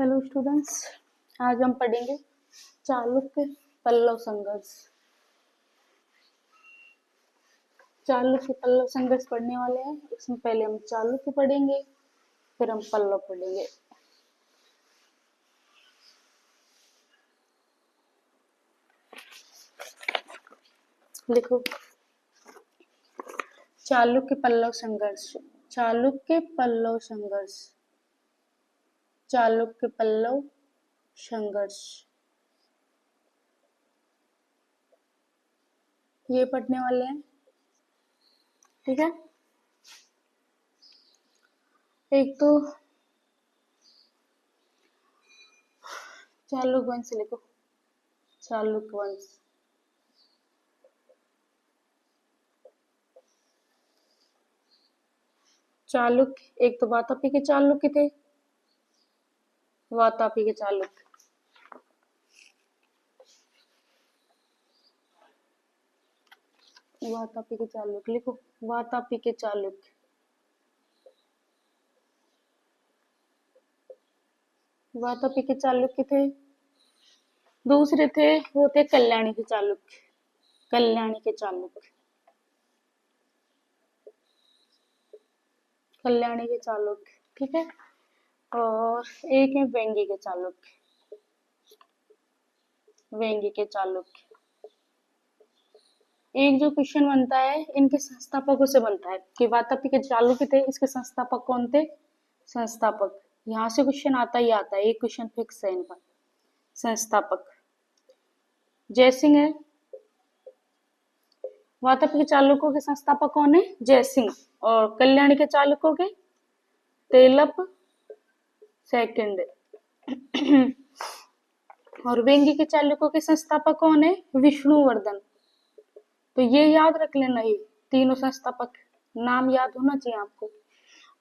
Hello students, आज हम पढ़ेंगे चालुक्य पल्लव संघर्ष। चालुक्य पल्लव संघर्ष पढ़ने वाले हैं। इसमें पहले हम चालुक्य पढ़ेंगे, फिर हम पल्लव पढ़ेंगे। लिखो चालुक्य पल्लव संघर्ष। चालुक्य पल्लव संघर्ष। चालुक्य पल्लव संघर्ष ये पढ़ने वाले हैं। ठीक है, एक तो चालुक्य वंश लिखो। चालुक्य वंश। चालुक्य एक तो वातापी के चालुक्य थे। वातापी के चालुक्य। वातापी के चालुक्य लिखो। वातापी के चालुक्य। वातापी के चालुक्य थे। दूसरे थे वो थे कल्याणी के चालुक्य। कल्याणी के चालुक्य। कल्याणी के चालुक्य। ठीक है, और एक है वेंगी के चालुक्य। वेंगी के चालुक्य। एक जो क्वेश्चन बनता है इनके संस्थापकों से बनता है कि वातापी के चालुक्य थे, इसके संस्थापक कौन थे? संस्थापक। यहाँ से क्वेश्चन आता ही आता है, एक क्वेश्चन फिक्स है इनका। संस्थापक जयसिंह है। वातापी के चालुक्यों के संस्थापक कौन है? जयसिंह। और कल्याणी के चालुक्यों के तेलप सेकंड। और वेंगी के चालुक्यों के संस्थापक कौन है? विष्णुवर्धन। तो ये याद रख लेना, ये तीनों संस्थापक नाम याद होना चाहिए आपको।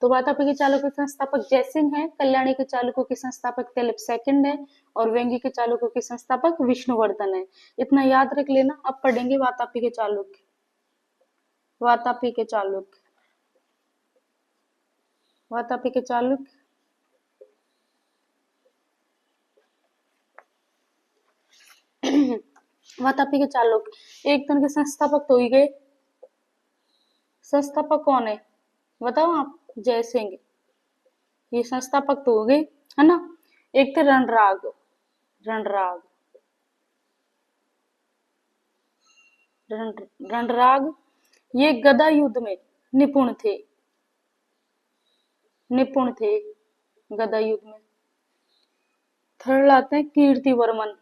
तो वातापी के चालुक्यों के संस्थापक जयसिंह है, कल्याणी के चालुक्यों के संस्थापक तेलप सेकंड है, और वेंगी के चालुक्यों के संस्थापक विष्णुवर्धन है। इतना याद रख लेना। अब पढ़ेंगे वातापी के चालुक्य। वातापी के चालुक्य। वातापी के चालुक्य। वातापी के चालुक्य एक तो उनके संस्थापक तो ही गए। संस्थापक कौन है बताओ आप? जयसिंह। ये संस्थापक तो हो गए, है ना। एक थे रणराग। रणराग। रणराग ये गदा युद्ध में निपुण थे। निपुण थे गदा युद्ध में। थर्ड आते हैं कीर्तिवर्मन।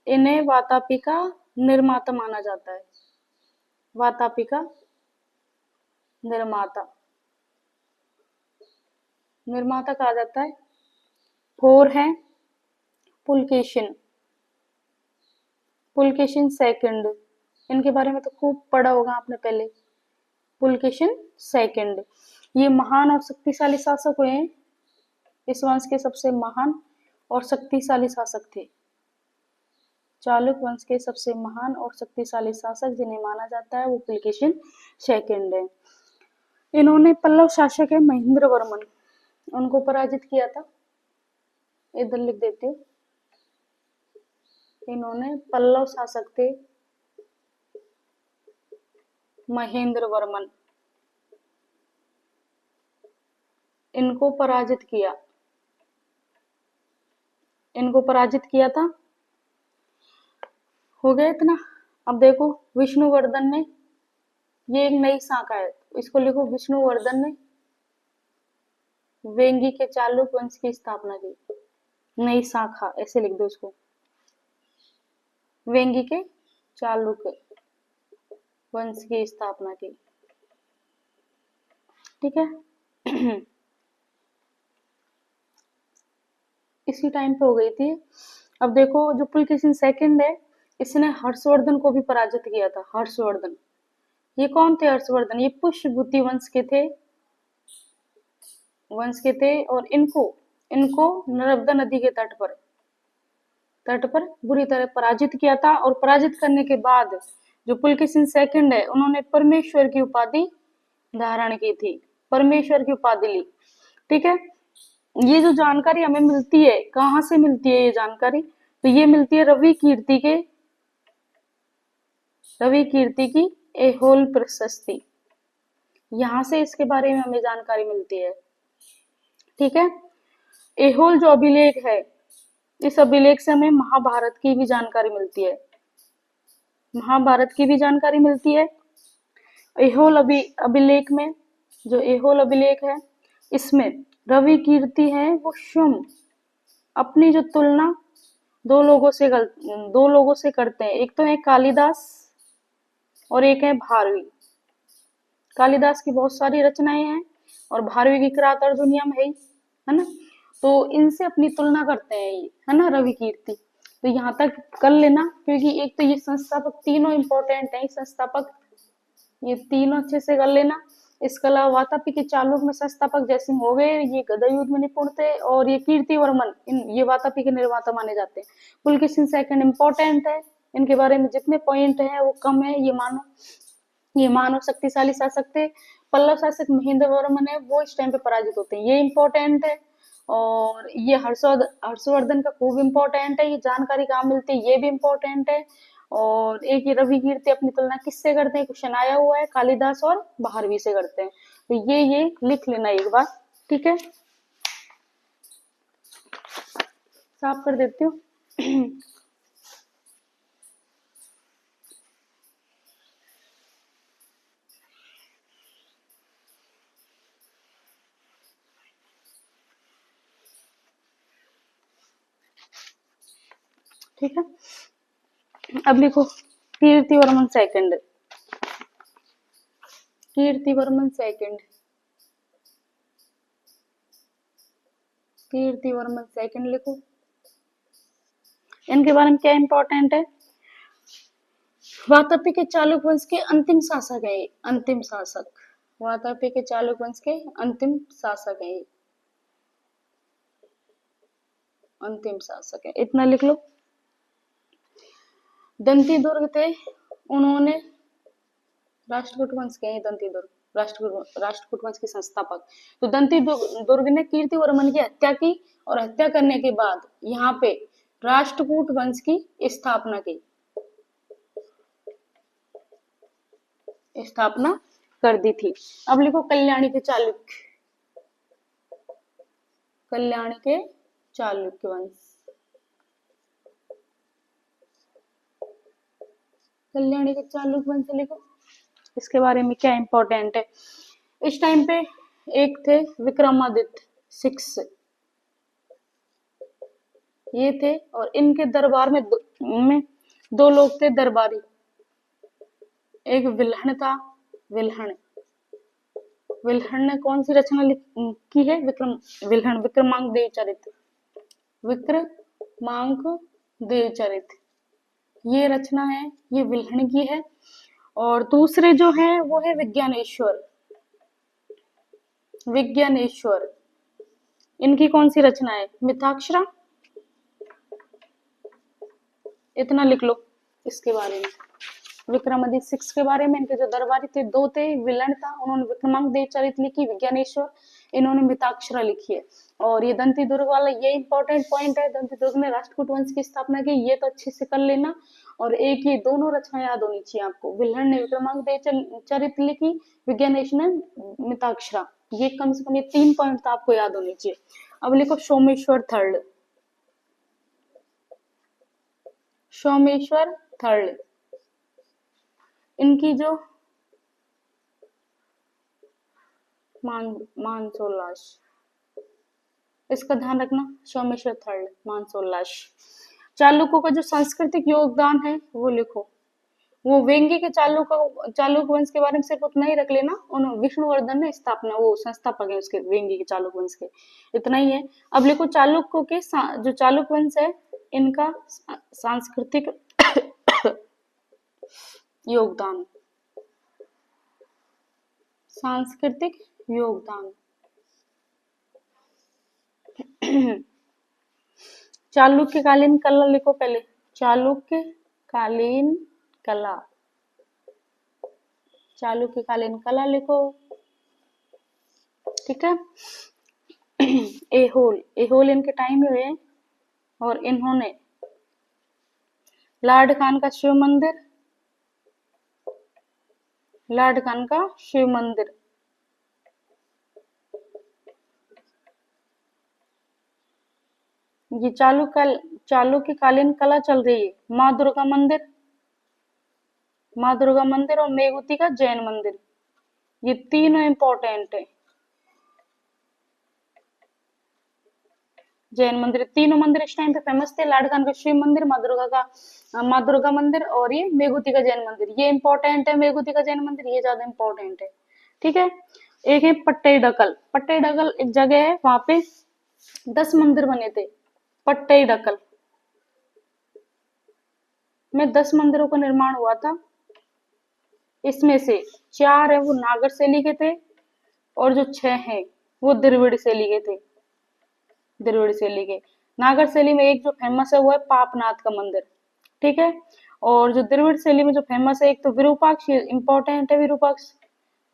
इन्हें वातापी का निर्माता माना जाता है। वातापी का निर्माता। निर्माता कहा जाता है। फोर है पुलकेशिन। पुलकेशिन सेकंड। इनके बारे में तो खूब पढ़ा होगा आपने पहले। पुलकेशिन सेकंड ये महान और शक्तिशाली शासक हुए हैं। इस वंश के सबसे महान और शक्तिशाली शासक थे। चालुक्य वंश के सबसे महान और शक्तिशाली शासक जिन्हें माना जाता है वो पुलकेशिन सेकंड है। इन्होंने पल्लव शासक है महेंद्र वर्मन, उनको पराजित किया था। इधर लिख देती हूँ। इन्होंने पल्लव शासक थे महेंद्र वर्मन, इनको पराजित किया। इनको पराजित किया था। हो गया इतना। अब देखो विष्णुवर्धन ने, ये एक नई शाखा है, इसको लिखो। विष्णुवर्धन ने वेंगी के चालुक्य वंश की स्थापना की। नई शाखा ऐसे लिख दो इसको। वेंगी के चालुक्य वंश की स्थापना की। ठीक है। इसी टाइम पे हो गई थी। अब देखो जो पुलकेशिन सेकंड है, इसने हर्षवर्धन को भी पराजित किया था। हर्षवर्धन ये कौन थे? हर्षवर्धन ये पुष्यभूति वंश के थे। और इनको नर्मदा नदी के तट पर बुरी तरह पराजित किया था। और पराजित करने के बाद जो पुलकेशिन सेकंड है, उन्होंने परमेश्वर की उपाधि धारण की थी। परमेश्वर की उपाधि ली। ठीक है, ये जो जानकारी हमें मिलती है, कहाँ से मिलती है ये जानकारी? तो ये मिलती है रवि कीर्ति की ऐहोल प्रशस्ति, यहाँ से इसके बारे में हमें जानकारी मिलती है। ठीक है, ऐहोल जो अभिलेख है, इस अभिलेख से हमें महाभारत की भी जानकारी मिलती है, महाभारत की भी जानकारी मिलती है। ऐहोल अभिलेख में, जो ऐहोल अभिलेख है, इसमें रवि कीर्ति है वो स्वयं अपनी जो तुलना दो लोगों से करते हैं। एक तो है कालिदास और एक है भारवी। कालिदास की बहुत सारी रचनाएं हैं और भारवी की किरात अर्जुनियम है ना। तो इनसे अपनी तुलना करते हैं ये, है ना, रवि कीर्ति। तो यहाँ तक कर लेना, क्योंकि एक तो ये संस्थापक तीनों इंपॉर्टेंट है, संस्थापक ये तीनों अच्छे से कर लेना। इसके अलावा वातापी के चालुक्य में संस्थापक जयसिंह हो गए, ये गदा युद्ध में निपुण थे, और ये कीर्तिवर्मन ये वातापी के निर्माता माने जाते हैं। पुलकेशिन सेकंड इंपॉर्टेंट है, इनके बारे में जितने पॉइंट है वो कम है। ये मानव शक्तिशाली शासक थे। पल्लव शासक महेंद्र वर्मन है, वो इस टाइम पे पराजित होते हैं, ये इंपॉर्टेंट है। और ये हर्षवर्धन का खूब इंपॉर्टेंट है, ये जानकारी कहाँ मिलती है ये भी इंपॉर्टेंट है। और एक ये रवि कीर्ति अपनी तुलना किससे करते हैं, क्वेश्चन आया हुआ है, कालिदास और भारवी से करते हैं। तो ये लिख लेना एक बार, ठीक है। साफ कर देती हूँ। ठीक है, अब लिखो Kirtivarman second. Kirtivarman second, Kirtivarman second लिखो। इनके बारे में क्या इंपॉर्टेंट है? वातापी के चालुक्य वंश के अंतिम शासक है, अंतिम शासक। वातापी के चालुक्य वंश के अंतिम शासक है, अंतिम शासक है, इतना लिख लो। दंती दुर्ग थे, उन्होंने राष्ट्रकूट वंश के, दंती दुर्ग राष्ट्रकूट वंश के संस्थापक। तो दंती दुर्ग ने कीर्तिवर्मन की हत्या की, और हत्या करने के बाद यहाँ पे राष्ट्रकूट वंश की स्थापना की, स्थापना कर दी थी। अब लिखो कल्याणी के चालुक्य, कल्याणी के चालुक्य वंश, कल्याणी के चालुक्य वंश लिखो। इसके बारे में क्या इंपॉर्टेंट है? इस टाइम पे एक थे विक्रमादित्य 6, ये थे, और इनके दरबार में दो लोग थे दरबारी। एक विल्हण था, विल्हण ने कौन सी रचना की है? विल्हण विक्रमांक देवचरित, विक्रमांक देवचरित ये रचना है, ये विल्हण की है। और दूसरे जो है वो है विज्ञानेश्वर, विज्ञानेश्वर इनकी कौन सी रचना है? मिताक्षरा, इतना लिख लो इसके बारे में। विक्रमादित्य 6 के बारे में, इनके जो दरबारी थे दो थे, विल्हण था, उन्होंने विक्रमांक देवचरित लिखी, विज्ञानेश्वर इन्होंने मिताक्षरा लिखी है। और ये दंती दुर्ग वाला ये इंपॉर्टेंट पॉइंट है, दंती दुर्ग ने राष्ट्रकूट वंश की स्थापना की, ये तो अच्छे से कर लेना। और एक ये दोनों रचना याद होनी चाहिए आपको, विल्हण ने विक्रमांक देवचरित लिखी, विज्ञानेश्वर ने मिताक्षरा, ये कम से कम ये 3 पॉइंट तो आपको याद होने चाहिए। अब लिखो सोमेश्वर थर्ड, सोमेश्वर थर्ड इनकी जो मानसोल्लास, इसका ध्यान रखना, सोमेश्वर थर्ड मानसोल्लास। चालुक्यों का जो सांस्कृतिक योगदान है वो लिखो। वो वेंगी के चालुक्य वंश के बारे में सिर्फ उतना ही रख लेना, उन्होंने विष्णुवर्धन ने स्थापना, वो संस्थापक है उसके, वेंगी के चालुक्य वंश के, इतना ही है। अब लिखो चालुक्यों के जो चालुक्य वंश है इनका सांस्कृतिक योगदान, सांस्कृतिक योगदान। चालुक्य कालीन कला लिखो पहले, चालुक्य कालीन कला, चालुक्य कालीन कला लिखो, ठीक है। एहोल, एहोल इनके टाइम में हुए और इन्होंने लार्ड खान का शिव मंदिर, लार्ड खान का शिव मंदिर, ये चालुक्यकालीन कला चल रही है। माँ दुर्गा मंदिर, माँ दुर्गा मंदिर और मेघुती का जैन मंदिर, ये तीनों इंपॉर्टेंट है। जैन मंदिर, तीनों मंदिर इस टाइम पे फेमस थे, लार्ड खान का शिव मंदिर, माँ दुर्गा मंदिर और ये मेघुती का जैन मंदिर, ये इंपॉर्टेंट है। मेघुती का जैन मंदिर ये ज्यादा इंपॉर्टेंट है, ठीक है। एक है पट्टईडकल, पट्टईडकल एक जगह है, वहां पे 10 मंदिर बने थे। पट्टईडकल में 10 मंदिरों का निर्माण हुआ था। इसमें से 4 है वो नागर शैली के थे और जो 6 हैं वो द्रविड़ शैली के थे। द्रविड़ शैली के, नागर शैली में एक जो फेमस है वो है पापनाथ का मंदिर, ठीक है। और जो द्रविड़ शैली में जो फेमस है, एक तो विरूपाक्ष, इंपॉर्टेंट है विरूपाक्ष,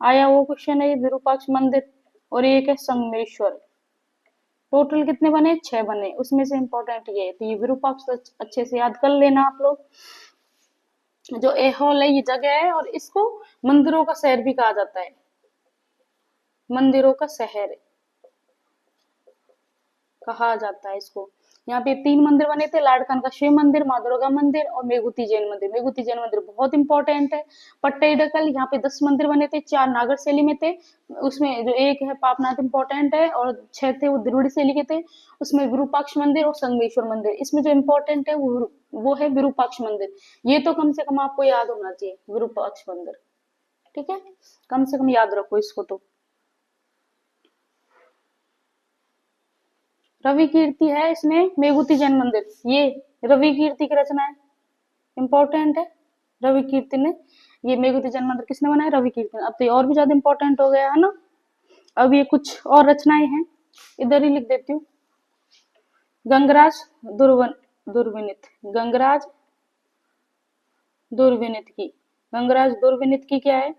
आया वो क्वेश्चन है ये विरूपाक्ष मंदिर, और एक है संगमेश्वर। टोटल कितने बने? 6 बने, उसमें से इंपॉर्टेंट ये है, तो ये विरूपाक्ष तो अच्छे से याद कर लेना आप लोग। जो एहोल है ये जगह है और इसको मंदिरों का शहर भी कहा जाता है, मंदिरों का शहर कहा जाता है इसको। यहाँ पे 3 मंदिर बने थे, लार्ड खान का शिव मंदिर, माँ दुर्गा मंदिर और मेघुती जैन मंदिर। मेघुती जैन मंदिर बहुत इंपॉर्टेंट है। पट्टईडकल, यहाँ पे 10 मंदिर बने थे, 4 नागर शैली में थे, उसमें जो एक है पापनाथ इंपॉर्टेंट है और 6 थे वो द्रविड़ शैली के थे। उसमें विरूपाक्ष मंदिर और संगमेश्वर मंदिर, इसमें जो इम्पोर्टेंट है वो है विरूपाक्ष मंदिर। ये तो कम से कम आपको याद होना चाहिए, विरूपाक्ष मंदिर, ठीक है, कम से कम याद रखो इसको। तो रवि कीर्ति है इसमें मेघुती जैन मंदिर, ये रवि कीर्ति की रचना है, इंपॉर्टेंट है। रवि कीर्ति ने ये मेघुती जैन मंदिर किसने बनाया? रवि कीर्ति ने। अब तो ये और भी ज्यादा इंपॉर्टेंट हो गया है ना। अब ये कुछ और रचनाएं हैं, इधर ही लिख देती हूँ। गंगराज दुर्विनीत, गंगराज दुर्विनीत की, गंगराज दुर्विनीत की क्या है?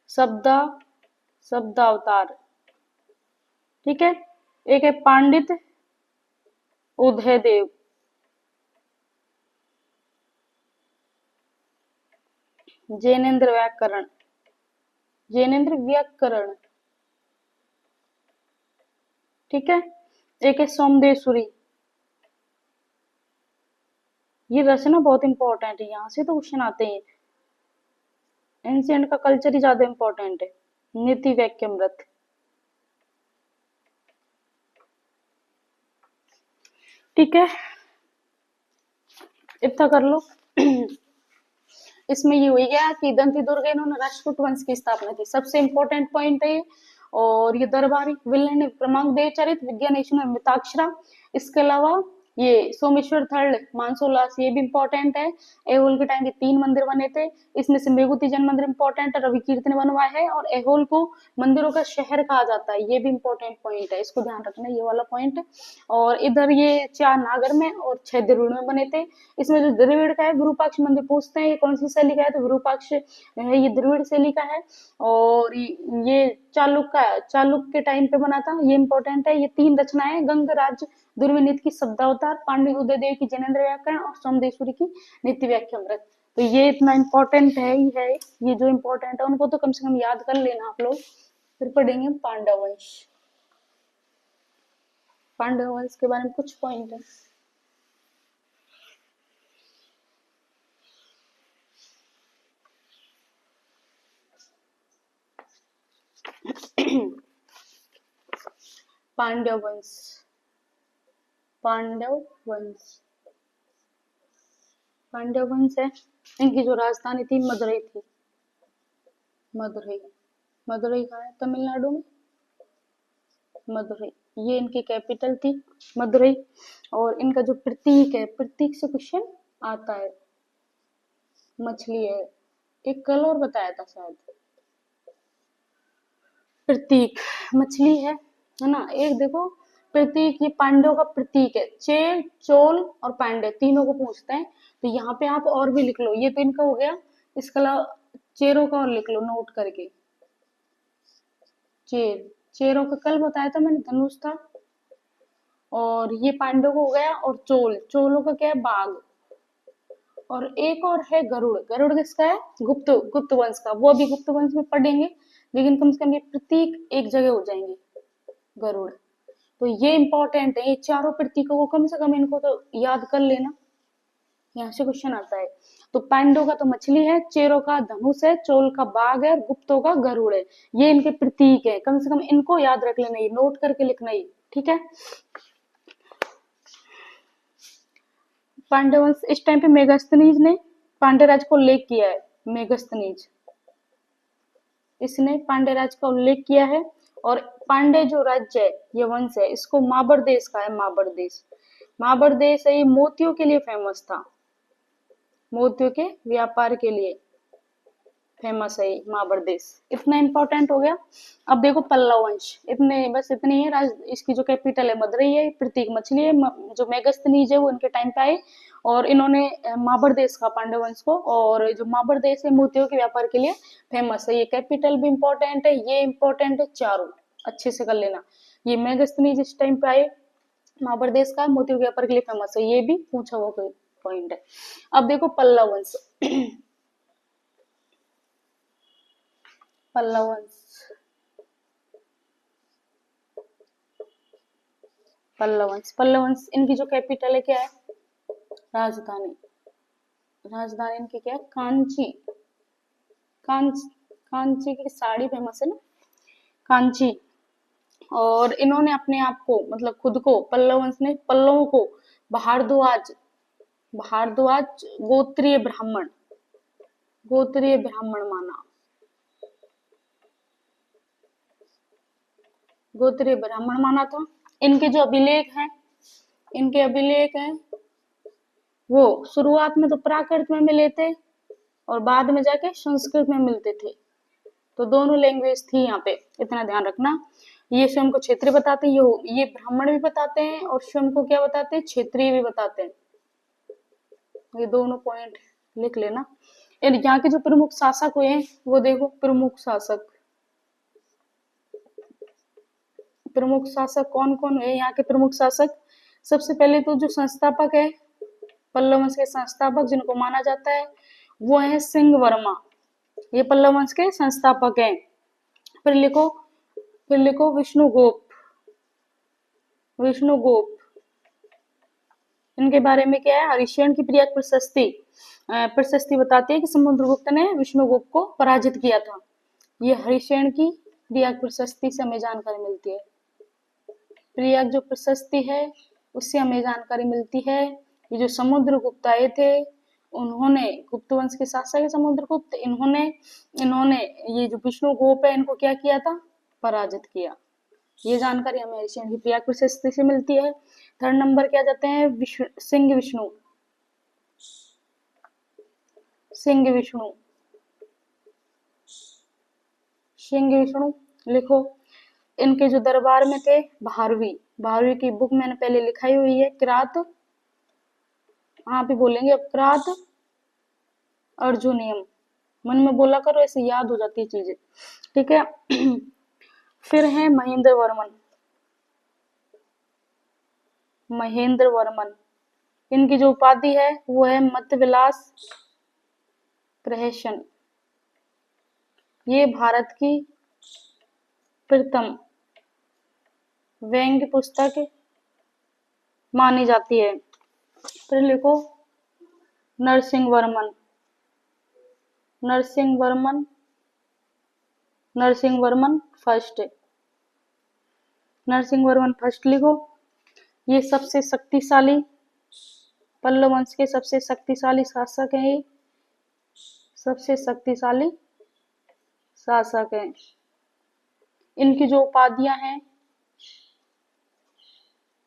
शब्दा शब्दावतार, ठीक है। एक है पांडित उदयदेव, जैनेन्द्र व्याकरण, जैनेन्द्र व्याकरण, ठीक है। एक है सोमदेश्वरी, ये रचना बहुत इंपॉर्टेंट है, यहाँ से तो क्वेश्चन आते हैं। एंशिएंट का कल्चर ही ज्यादा इंपॉर्टेंट है। नीति वाक्यामृत, ठीक है, इतना कर लो। इसमें ये हुई गया कि दंती दुर्गे इन्होंने राष्ट्रकूट वंश की स्थापना की, सबसे इंपॉर्टेंट पॉइंट है ये। और ये दरबारी विलन ने क्रमांक देव चरित विज्ञान मिताक्षरा, इसके अलावा ये सोमेश्वर थर्ड मानसोल्लास, ये भी इंपॉर्टेंट है। एहोल के टाइम के 3 मंदिर बने थे, इसमें से मेघुती जैन मंदिर इंपॉर्टेंट है, रवि कीर्ति ने बनवाया है, और एहोल को मंदिरों का शहर कहा जाता है, ये भी इंपॉर्टेंट पॉइंट है, इसको ध्यान रखना, ये वाला पॉइंट। और इधर ये 4 नागर में और 6 द्रविड़ में बने थे। इसमें जो द्रविड़ का है विरूपाक्ष मंदिर पूछते हैं, ये कौन सी शैली का है? तो विरूपाक्ष है, ये द्रविड़ शैली का है। और ये चालुक्य के टाइम पे बना था, ये इंपॉर्टेंट है। ये 3 रचनाएं, गंगराज दुर्विनीत की शब्दावतार, पांडित उदयदेव की जैनेन्द्र व्याकरण और सोमदेश्वरी की नीति व्याख्यामृत, तो ये इतना इंपॉर्टेंट है ही है। ये जो इंपॉर्टेंट है उनको तो कम से कम याद कर लेना आप लोग। फिर पढ़ेंगे पांडव वंश, पांडव वंश के बारे में कुछ पॉइंट है। पांडव वंश, पांडव वंश, पांडव वंश है, इनकी जो राजधानी थी मदुरई थी, मदुरई, मदुरई कहाँ है? तमिलनाडु में, मदुरई, ये इनकी कैपिटल थी मदुरई। और इनका जो प्रतीक है, प्रतीक से क्वेश्चन आता है, मछली है। एक कल और बताया था शायद, प्रतीक मछली है ना। एक देखो प्रतीक, ये पांडव का प्रतीक है, चेर चोल और पांडव तीनों को पूछते हैं, तो यहाँ पे आप और भी लिख लो, ये तो इनका हो गया, इसके अलावा चेरों का और लिख लो नोट करके। चेर, चेरों का कल बताया था मैंने, धनुष था, और ये पांडव हो गया, और चोलों का क्या है, बाघ। और एक और है गरुड़। गरुड़ किसका है, गुप्त गुप्त वंश का। वो अभी गुप्त वंश में पढ़ेंगे, लेकिन कम से कम ये प्रतीक एक जगह हो जाएंगे, गरुड़। तो ये इंपॉर्टेंट है, ये चारों प्रतीकों को कम से कम इनको तो याद कर लेना, यहाँ से क्वेश्चन आता है। तो पांडव का तो मछली है, चेरों का धनुष है, चोल का बाघ है, और गुप्तों का गरुड़ है। ये इनके प्रतीक है, कम से कम इनको याद रख लेना, ये नोट करके लिखना ही, ठीक है। पांडव वंश इस टाइम पे मेगास्थनीज ने पांड्य राज को उल्लेख किया है। मेगास्थनीज, इसने पांड्य राज का उल्लेख किया है। और पांड्य जो राज्य है, ये वंश है, इसको माबर देश का है, माबर देश। माबर देश है, ये मोतियों के लिए फेमस था, मोतियों के व्यापार के लिए फेमस है माबर देश। इतना इंपॉर्टेंट हो गया। अब देखो पल्लव वंश, इतने बस इतनी है। इसकी जो कैपिटल है मदुरई है, प्रतीक मछली है। जो मेगास्थनीज है वो इनके टाइम पे आए, और इन्होंने माबर देश का पांडव वंश को, और जो माबर देश है मोतियों के व्यापार के लिए फेमस है। ये कैपिटल भी इंपॉर्टेंट है, ये इंपॉर्टेंट है, चारों अच्छे से कर लेना। ये मेगास्थनीज इस टाइम पे आए, माबर देश का मोतियों के व्यापार के लिए फेमस है, ये भी पूछा हुआ पॉइंट है। अब देखो पल्लव वंश। पल्लव वंश, पल्लव वंश, पल्लव वंश, इनकी जो कैपिटल है क्या है, राजधानी। राजधानी इनकी क्या है, कांची। कांची की साड़ी फेमस है ना, कांची। और इन्होंने अपने आप को, मतलब खुद को, पल्लव वंश ने पल्लवों को भारद्वाज, भारद्वाज गोत्रीय ब्राह्मण, गोत्रीय ब्राह्मण माना, गोत्रीय ब्राह्मण माना था। इनके जो अभिलेख हैं, इनके अभिलेख हैं, वो शुरुआत में तो प्राकृत में मिले थे, और बाद में जाके संस्कृत में मिलते थे। तो दोनों लैंग्वेज थी यहाँ पे, इतना ध्यान रखना। ये स्वयं को क्षेत्रीय बताते हैं, ये ब्राह्मण भी बताते हैं, और स्वयं को क्या बताते हैं, क्षेत्रीय भी बताते हैं। ये दोनों पॉइंट लिख लेना। यहाँ के जो प्रमुख शासक हुए हैं वो देखो, प्रमुख शासक, प्रमुख शासक कौन कौन है यहाँ के प्रमुख शासक। सबसे पहले तो जो संस्थापक है, पल्लव वंश के संस्थापक जिनको माना जाता है, वो है सिंह वर्मा। ये पल्लव वंश के संस्थापक हैं। फिर लिखो विष्णुगुप्त, विष्णुगुप्त। इनके बारे में क्या है, हरिशयन की प्रिया प्रशस्ति, प्रशस्ति बताती है कि समुद्रगुप्त ने विष्णुगुप्त को पराजित किया था। ये हरिशयन की प्रिया प्रशस्ति से हमें जानकारी मिलती है। प्रिया जो प्रशस्ति है उससे हमें जानकारी मिलती है। ये जो समुद्रगुप्त आए थे, उन्होंने, गुप्त वंश के शासक है समुद्रगुप्त, इन्होंने ये जो विष्णुगुप्त है इनको क्या किया था, पराजित किया। ये जानकारी हमें हरिशयन की प्रिया प्रशस्ति से मिलती है। थर्ड नंबर क्या जाते हैं, सिंह विष्णु, सिंह विष्णु, सिंह विष्णु लिखो। इनके जो दरबार में थे, भारवी की बुक मैंने पहले लिखाई हुई है, किरात, आप भी बोलेंगे अब, किरात अर्जुनियम, मन में बोला करो, ऐसे याद हो जाती है चीजें, ठीक है। फिर है महेंद्र वर्मन, महेंद्र वर्मन। इनकी जो उपाधि है वो है मत प्रहसन। ये भारत की प्रथम व्यंग्य पुस्तक मानी जाती है। फिर लिखो नरसिंह वर्मन, नरसिंह वर्मन, नरसिंह वर्मन फर्स्ट, नरसिंह वर्मन फर्स्ट लिखो। ये सबसे शक्तिशाली, पल्लव वंश के सबसे शक्तिशाली शासक हैं, ये सबसे शक्तिशाली शासक हैं। इनकी जो उपाधियां हैं,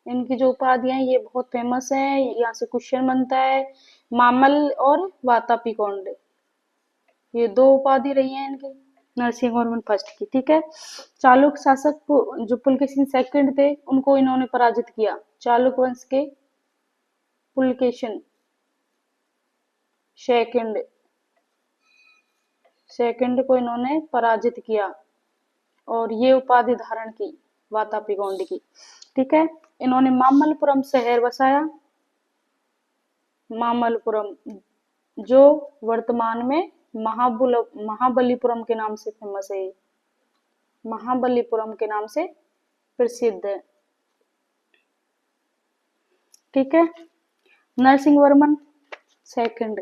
इनकी जो उपाधियां ये बहुत फेमस है, यहाँ से क्वेश्चन बनता है। मामल और वातापी कौंड, ये दो उपाधि रही हैं इनकी, नरसिंह वर्मन फर्स्ट की, ठीक है। चालुक्य शासक को, जो पुलकेशिन सेकंड थे, उनको इन्होंने पराजित किया। चालुक्य वंश के पुलकेशिन सेकंड, सेकंड को इन्होंने पराजित किया, और ये उपाधि धारण की वातापी गौंड की, ठीक है। इन्होंने मामल्लपुरम शहर बसाया, मामल्लपुरम, जो वर्तमान में महाबलीपुरम के नाम से फेमस है, महाबलीपुरम के नाम से प्रसिद्ध है। ठीक है। नरसिंहवर्मन सेकंड,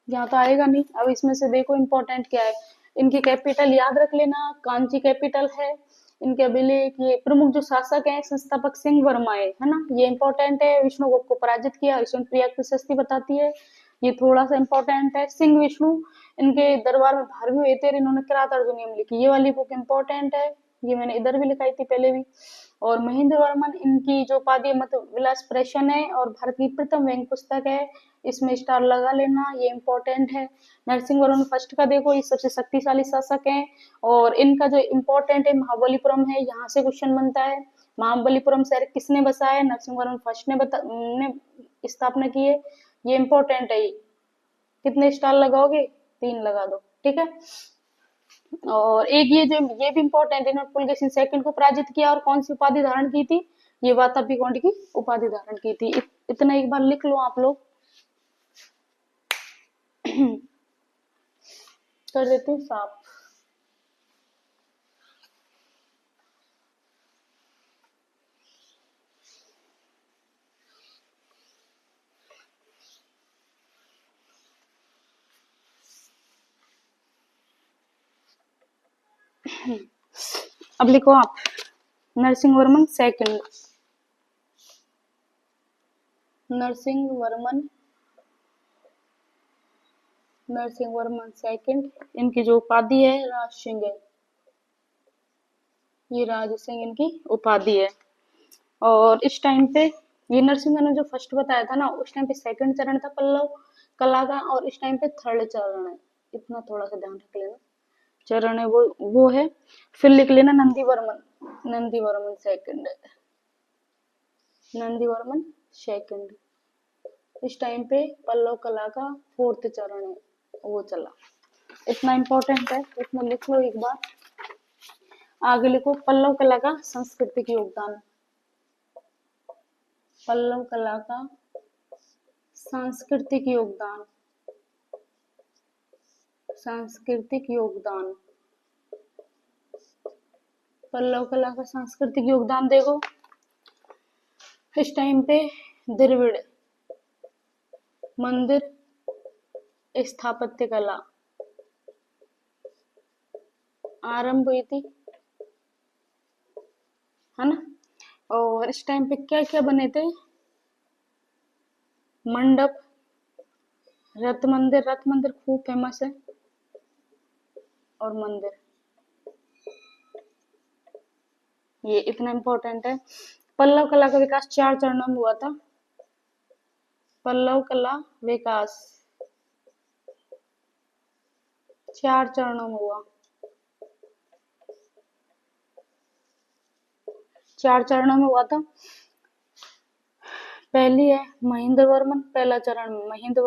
यहाँ तो आएगा नहीं। अब इसमें से देखो इंपॉर्टेंट क्या है, इनकी कैपिटल याद रख लेना, कांची कैपिटल है। इनके अभिलेख, ये प्रमुख जो शासक हैं, संस्थापक सिंह वर्मा है ना, ये इंपॉर्टेंट है। विष्णुगुप्त को पराजित किया, विष्णुप्रिया की प्रशस्ति बताती है, ये थोड़ा सा इंपॉर्टेंट है। सिंह विष्णु इनके दरबार में भार भी हुए थे, और इन्होंने किरात अर्जुनियम लिखी, ये वाली बुक इंपॉर्टेंट है, ये मैंने इधर भी लिखाई थी पहले भी। और महेंद्र वर्मन, इनकी जो उपाधि मत विलास प्रेषण है और भारत की प्रथम व्यंग्य पुस्तक है, इसमें स्टार लगा लेना, ये इंपॉर्टेंट है। नरसिंह वर्मन फर्स्ट का देखो, ये सबसे शक्तिशाली शासक हैं, और इनका जो इम्पोर्टेंट है महाबलीपुरम है, यहाँ से क्वेश्चन बनता है। महाबलीपुरम शहर किसने बसाया? नरसिंह वर्मन फर्स्ट ने स्थापना की है, ये इम्पोर्टेंट है। कितने स्टार लगाओगे? 3 लगा दो। ठीक है। और एक ये भी इम्पोर्टेंट है, इन्होंने पुलकेशिन सेकंड को पराजित किया, और कौन सी उपाधि धारण की थी? ये वातापी की उपाधि धारण की थी। इतना एक बार लिख लो आप लोग। कर देती हूँ साफ। अब लिखो आप, नरसिंह वर्मन सेकंड, नरसिंह वर्मन सेकंड, इनकी जो उपाधि है राज सिंह है, ये राज सिंह इनकी उपाधि है। और इस टाइम पे ये नरसिंह मैंने जो फर्स्ट बताया था ना, उस टाइम पे सेकंड चरण था पल्लव कला का, और इस टाइम पे थर्ड चरण है, इतना थोड़ा सा ध्यान रख लेना। चरण है वो है। फिर लिख लेना नंदी वर्मन सेकंड, नंदी वर्मन सेकंड। इस टाइम पे पल्लव कला का फोर्थ चरण है, वो चला। इतना इम्पोर्टेंट है, इसमें लिख लो एक बार। आगे लिखो पल्लव कला का सांस्कृतिक योगदान, पल्लव कला का सांस्कृतिक योगदान, सांस्कृतिक योगदान, पल्लव कला का सांस्कृतिक योगदान देखो। इस टाइम पे द्रविड़ मंदिर स्थापत्य कला आरंभ हुई थी, है ना। और इस टाइम पे क्या क्या बने थे? मंडप, रथ मंदिर खूब फेमस है, और मंदिर, ये इतना इम्पोर्टेंट है। पल्लव कला का विकास 4 चरणों में हुआ था, पल्लव कला विकास 4 चरणों में हुआ, 4 चरणों में हुआ था। पहली है महेंद्र वर्मन, पहला चरण महेंद्र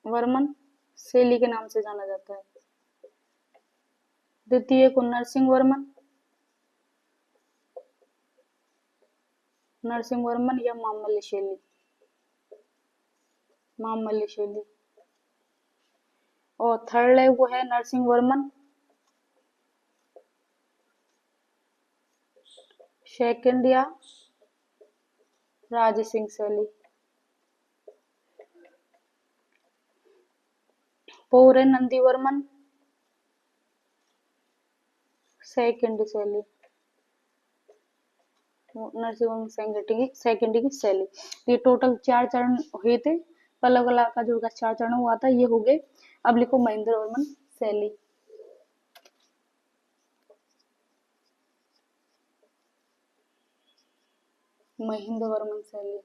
वर्मन शैली के नाम से जाना जाता है। द्वितीय को नरसिंह वर्मन या मामल्य शैली। और थर्ड है वो है नरसिंह वर्मन सेकंड या राज सिंह शैली। फोर है नंदी वर्मन सेकंड शैली, नरसिंह वर्मन सेकंड की शैली। ये टोटल 4 चरण हुए थे, पल्लव कला का जो 4 चरण हुआ था, ये हो गए। अब लिखो महेंद्र वर्मन शैली। महेंद्र वर्मन शैली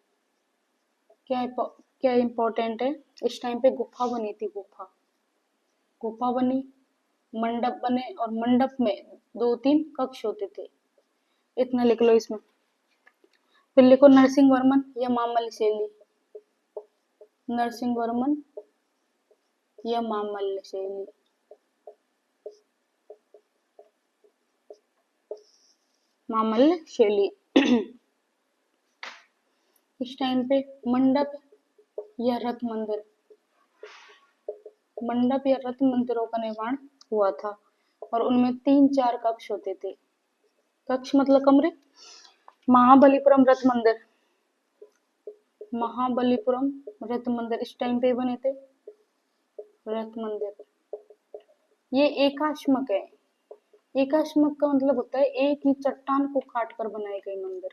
क्या इम्पोर्टेंट है? इस टाइम पे गुफा बनी थी, गुफा बनी, मंडप बने, और मंडप में 2-3 कक्ष होते थे। इतना लिख लो इसमें। फिर लिखो नरसिंह वर्मन या मामल्य शैली, नरसिंह वर्मन या मामल्य शैली। मामल्य शैली। इस टाइम पे मंडप या रथ मंदिर, मंडप या रथ मंदिरों का निर्माण हुआ था और उनमें 3-4 कक्ष होते थे। कक्ष मतलब कमरे। महाबलीपुरम रथ मंदिर, महाबलीपुरम रथ मंदिर इस टाइम पे बने थे रथ मंदिर। ये एकाश्मक है। एकाश्मक का मतलब होता है एक ही चट्टान को काट कर बनाए गए मंदिर।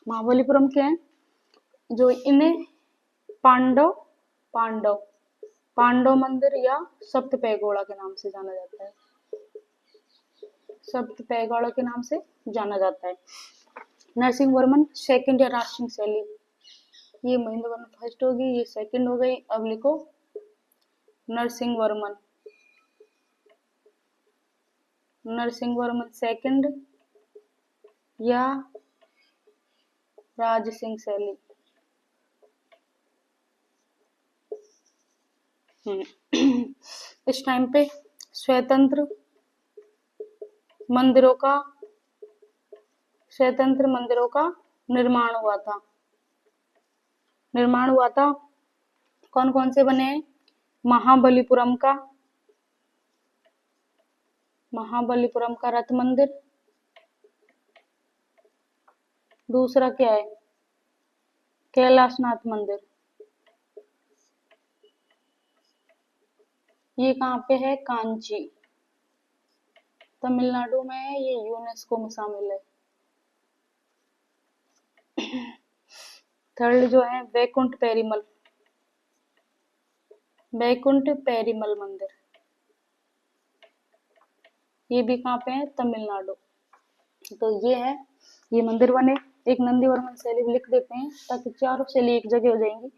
महाबलीपुरम क्या है, जो इन्हें पांडव पांडव पांडव मंदिर या सप्तपैगोड़ा के नाम से जाना जाता है, सप्तपैगोड़ा के नाम से जाना जाता है। नरसिंह वर्मन सेकंड या राजसिंह शैली, ये महेंद्र वर्मन फर्स्ट होगी, ये सेकंड हो गई। अब लिखो नरसिंह वर्मन, नरसिंह वर्मन सेकंड या राज सिंह शैली। इस टाइम पे स्वतंत्र मंदिरों का निर्माण हुआ था। कौन कौन से बने हैं, महाबलीपुरम का रथ मंदिर, दूसरा क्या है कैलाशनाथ मंदिर, ये कहाँ पे है कांची, तमिलनाडु में है, ये यूनेस्को में शामिल है। थर्ड जो है वैकुंठ पेरीमल मंदिर, ये भी कहाँ पे है तमिलनाडु। तो ये है, ये मंदिर बने। एक नंदीवर्मन शैली भी लिख देते हैं ताकि चारों शैली एक जगह हो जाएंगी।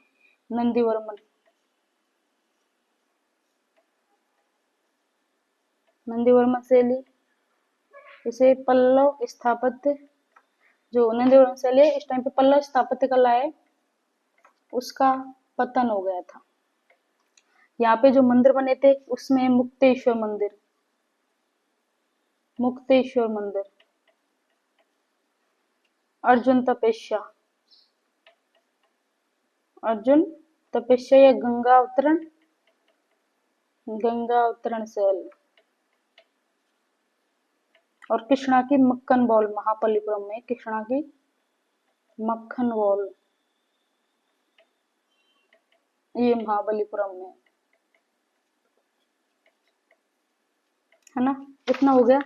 नंदीवर्मन शैली, इसे पल्लव स्थापत्य, जो नंदीवर्मन शैली है इस टाइम पे पल्लव स्थापत्य कला है उसका पतन हो गया था। यहाँ पे जो मंदिर बने थे उसमें मुक्तेश्वर मंदिर, अर्जुन तपस्या या गंगा अवतरण शैल, और कृष्णा की मक्खन बॉल, महाबलीपुरम में कृष्णा की मक्खन बॉल, ये महाबलीपुरम में है ना। इतना हो गया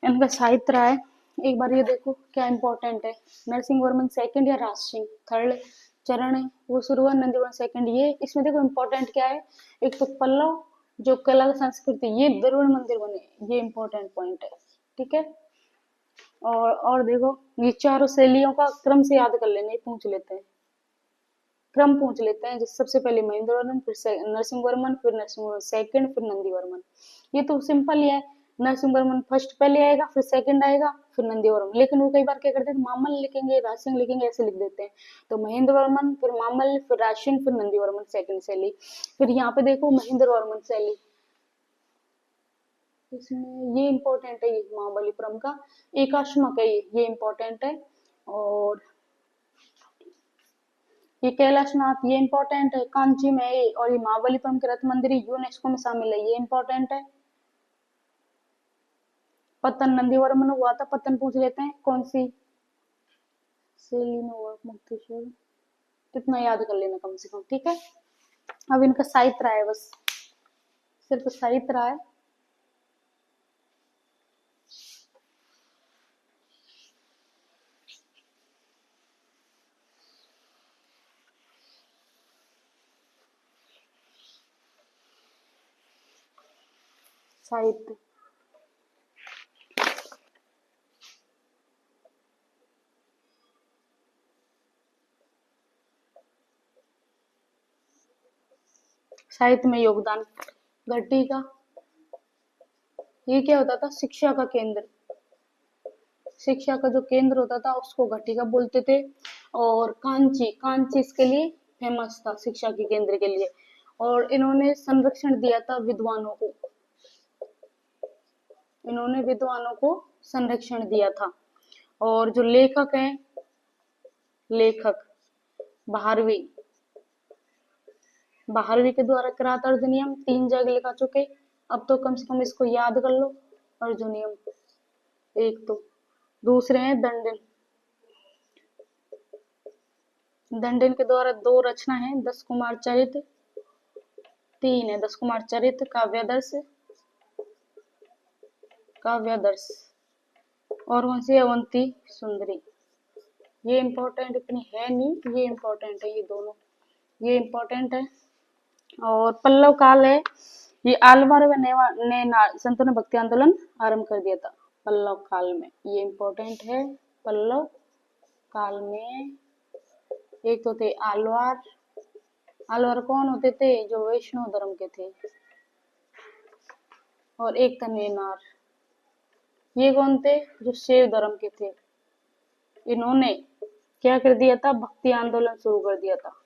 इनका साहित्य रहा है। एक बार ये देखो क्या इंपॉर्टेंट है, नरसिंह वर्मन सेकंड या राज सिंह थर्ड चरण है वो शुरू हुआ, नंदीवर्मन सेकंड। ये इसमें देखो इंपॉर्टेंट क्या है, एक तो पल्लव जो कला संस्कृति, ये द्रविड़ मंदिर बने, ये इंपॉर्टेंट पॉइंट है, ठीक है। और देखो ये चारों शैलियों का क्रम से याद कर लेना, पूछ लेते हैं, क्रम पूछ लेते हैं। जैसे सबसे पहले महेंद्र वर्मन, फिर नरसिंह वर्मन, फिर नरसिंह वर्मन सेकंड, फिर नंदी वर्मन। ये तो सिंपल ही है, नरसिंह वर्मन फर्स्ट पहले आएगा, फिर सेकंड आएगा, फिर नंदी वर्मन। लेकिन वो कई बार क्या करते हैं, मामल लिखेंगे राज सिंह लिखेंगे, ऐसे लिख देते हैं। तो महेंद्र वर्मन, फिर मामल, फिर राज सिंह, फिर नंदी वर्मन सेकंड शैली। फिर यहाँ पे देखो महेंद्र वर्मन शैली, इसमें ये इंपॉर्टेंट है, ये महाबलीपुरम का एकाश्मक है, ये इंपॉर्टेंट है। और ये कैलाशनाथ, ये इंपॉर्टेंट है, कांची में है, और ये महाबलीपुरम के रथ मंदिर यूनेस्को में शामिल है, ये इंपॉर्टेंट है। पतन नंदीवर्मन हुआ था, पतन पूछ लेते हैं कौन सी शैली में हुआ, मुक्तेश्वर, कितना याद कर लेना कम से कम, ठीक है। अब इनका साहित्य रहा है, बस सिर्फ साहित्य रहा है। साहित्य साहित्य में योगदान, घटी का, ये क्या होता था, शिक्षा का केंद्र, शिक्षा का जो केंद्र होता था उसको घटिका बोलते थे। और कांची इसके लिए फेमस था, शिक्षा के केंद्र के लिए। और इन्होंने संरक्षण दिया था विद्वानों को, संरक्षण दिया था। और जो लेखक हैं लेखक भारवी, भारवी के द्वारा किरात अर्जुनियम 3 जगह लिखा चुके। अब तो कम से कम इसको याद कर लो। अर्जुनियम एक तो, दूसरे हैं दंडन, दंडन के द्वारा 2 रचना है, 10 कुमार चरित, 3 है 10 कुमार चरित, काव्यादर्श, काव्यादर्श, और कौन सी अवंती सुंदरी। ये इम्पोर्टेंट इतनी है नहीं, ये इम्पोर्टेंट है, ये दोनों ये इम्पोर्टेंट है। और पल्लव काल है, ये आलवार व ने संतों ने भक्ति आंदोलन आरंभ कर दिया था पल्लव काल में, ये इम्पोर्टेंट है। पल्लव काल में एक तो थे आलवार, आलवार कौन होते थे, जो वैष्णव धर्म के थे, और एक था नेनार, ये कौन थे, जो शैव धर्म के थे। इन्होंने क्या कर दिया था, भक्ति आंदोलन शुरू कर दिया था,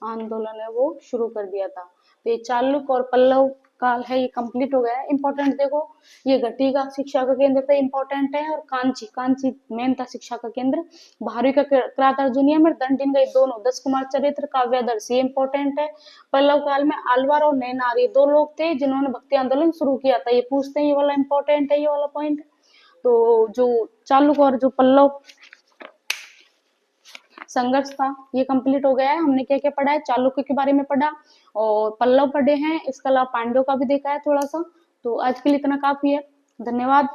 आंदोलन है वो शुरू कर दिया था। तो ये चालुक और पल्लव काल है, ये कंप्लीट हो गया है। इंपॉर्टेंट देखो, ये घटी का शिक्षा का केंद्र था, इंपॉर्टेंट है। और कांची, कांची मेन था शिक्षा का केंद्र। भारवी का किरात अर्जुनियम और दंडिन का, ये दोनों 10 कुमार चरित्र, काव्यादर्श, ये इंपॉर्टेंट है। पल्लव काल में आलवार और नैनार, ये 2 लोग थे जिन्होंने भक्ति आंदोलन शुरू किया था, ये पूछते हैं, ये वाला इंपॉर्टेंट है, ये वाला पॉइंट। तो जो चालुक और जो पल्लव संघर्ष था, ये कंप्लीट हो गया है। हमने क्या क्या पढ़ा है, चालुक्य के बारे में पढ़ा और पल्लव पढ़े हैं, इसके अलावा पांड्यों का भी देखा है थोड़ा सा। तो आज के लिए इतना काफी है, धन्यवाद।